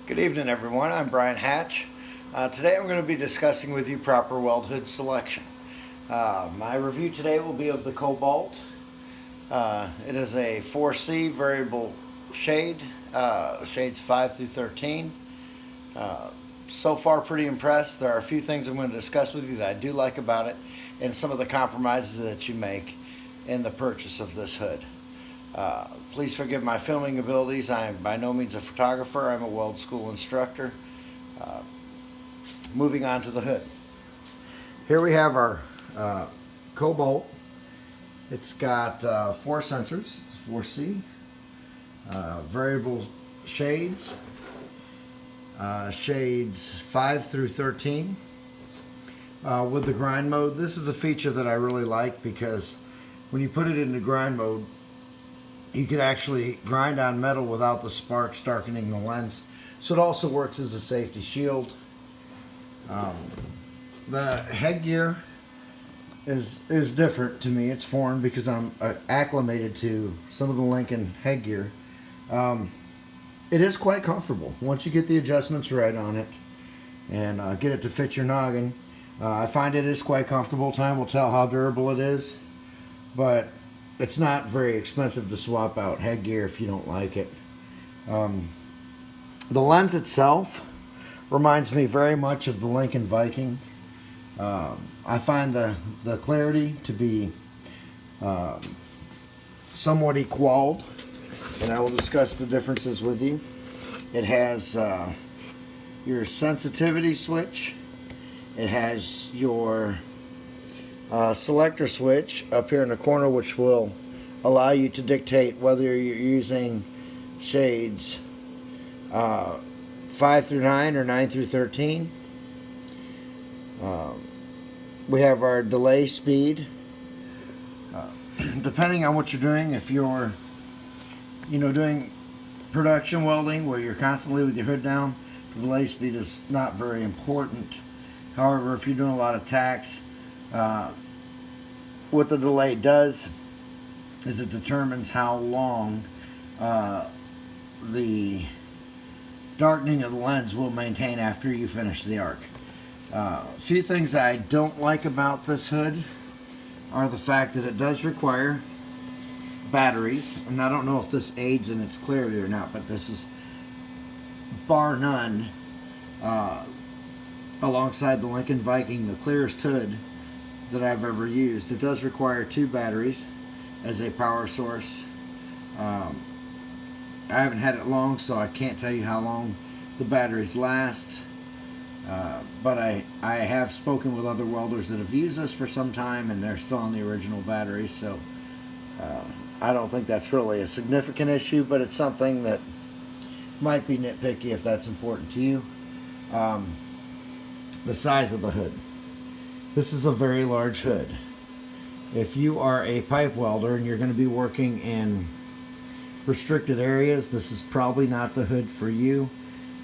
Good evening, everyone. I'm Brian Hatch. Today I'm going to be discussing with you proper weld hood selection. My review today will be of the Kobalt. It is a 4C variable shade, shades 5 through 13. So far, pretty impressed. There are a few things I'm going to discuss with you that I do like about it, and some of the compromises that you make in the purchase of this hood. Please forgive my filming abilities. I am by no means a photographer. I'm a weld school instructor. Moving on to the hood. Here we have our Kobalt. It's got 4 sensors. It's 4C. Variable shades. Shades 5 through 13. With the grind mode, this is a feature that I really like because when you put it into grind mode, you can actually grind on metal without the sparks darkening the lens. So it also works as a safety shield. The headgear is different to me. It's foreign because I'm acclimated to some of the Lincoln headgear. It is quite comfortable once you get the adjustments right on it and get it to fit your noggin. I find it is quite comfortable. Time will tell how durable it is, but it's not very expensive to swap out headgear if you don't like it. The lens itself reminds me very much of the Lincoln Viking. I find the clarity to be somewhat equaled, and I will discuss the differences with you. It has your sensitivity switch. It has your selector switch up here in the corner, which will allow you to dictate whether you're using shades 5 through 9 or 9 through 13. We have our delay speed. Depending on what you're doing, if you're doing production welding where you're constantly with your hood down, the delay speed is not very important. However, if you're doing a lot of tacks, what the delay does is it determines how long the darkening of the lens will maintain after you finish the arc. A few things I don't like about this hood are the fact that it does require batteries, and I don't know if this aids in its clarity or not, but this is bar none, alongside the Lincoln Viking, the clearest hood that I've ever used. It does require 2 batteries as a power source. I haven't had it long, so I can't tell you how long the batteries last, but I have spoken with other welders that have used this for some time and they're still on the original batteries, so I don't think that's really a significant issue, but it's something that might be nitpicky if that's important to you. The size of the hood. This is a very large hood. If you are a pipe welder and you're going to be working in restricted areas, this is probably not the hood for you.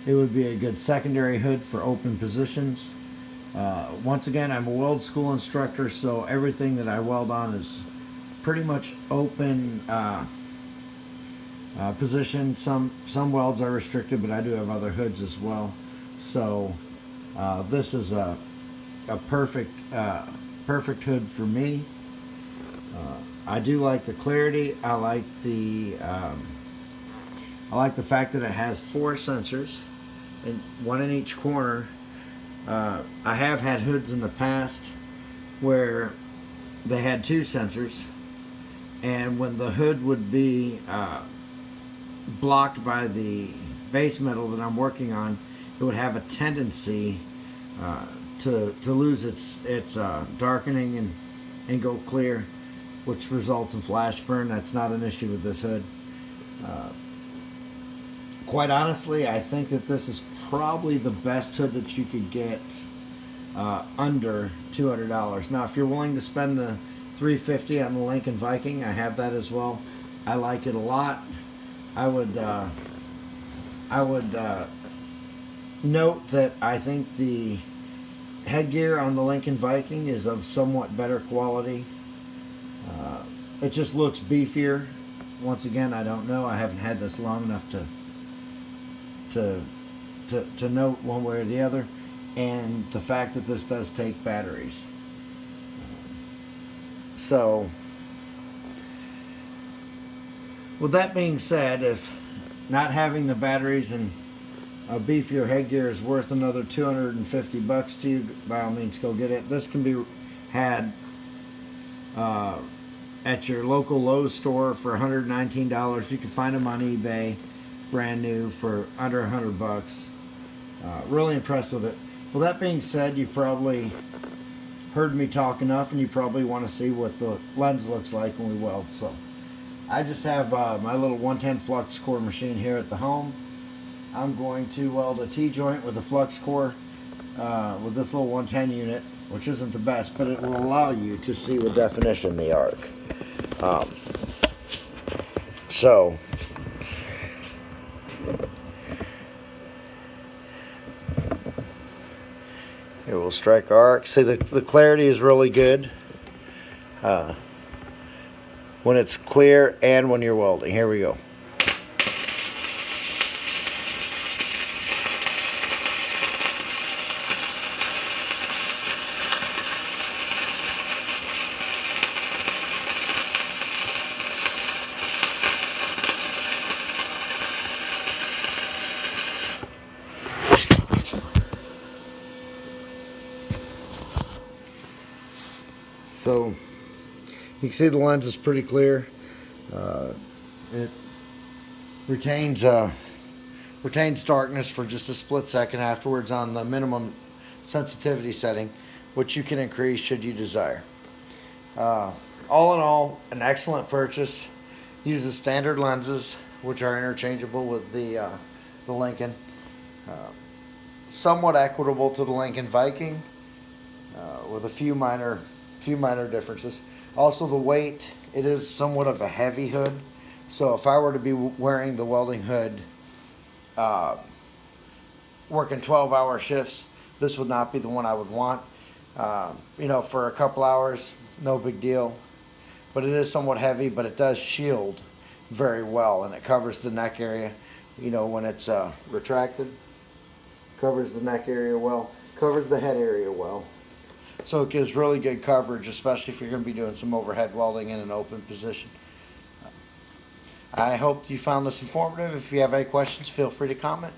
It would be a good secondary hood for open positions. Once again, I'm a weld school instructor, so everything that I weld on is pretty much open position. Some welds are restricted, but I do have other hoods as well. So this is a perfect hood for me. I do like the clarity. I like the fact that it has 4 sensors, and 1 in each corner. I have had hoods in the past where they had 2 sensors, and when the hood would be blocked by the base metal that I'm working on, it would have a tendency to lose its darkening and go clear, which results in flash burn. That's not an issue with this hood. Quite honestly, I think that this is probably the best hood that you could get under $200. Now, if you're willing to spend the $350 on the Lincoln Viking, I have that as well. I like it a lot. I would note that I think the headgear on the Lincoln Viking is of somewhat better quality. It just looks beefier. Once again, I don't know. I haven't had this long enough to to note one way or the other, and the fact that this does take batteries. So, with that being said, if not having the batteries and a beefier headgear is worth another $250 to you, by all means go get it. This can be had at your local Lowe store for $119. You can find them on eBay, brand new, for under $100. Really impressed with it. Well, that being said, you've probably heard me talk enough, and you probably want to see what the lens looks like when we weld. So I just have my little 110 flux core machine here at the home. I'm going to weld a T-joint with a flux core with this little 110 unit, which isn't the best, but it will allow you to see with definition the arc. So it will strike our arc. See, the clarity is really good when it's clear and when you're welding. Here we go. So you can see the lens is pretty clear. It retains darkness for just a split second afterwards on the minimum sensitivity setting, which you can increase should you desire. All in all, an excellent purchase. Uses standard lenses, which are interchangeable with the Lincoln. Somewhat equitable to the Lincoln Viking, with a few minor differences. Also, the weight, it is somewhat of a heavy hood, so if I were to be wearing the welding hood working 12-hour shifts, this would not be the one I would want. For a couple hours, no big deal, but it is somewhat heavy, but it does shield very well, and it covers the neck area, when it's retracted. Covers the neck area well, covers the head area well. So it gives really good coverage, especially if you're going to be doing some overhead welding in an open position. I hope you found this informative. If you have any questions, feel free to comment.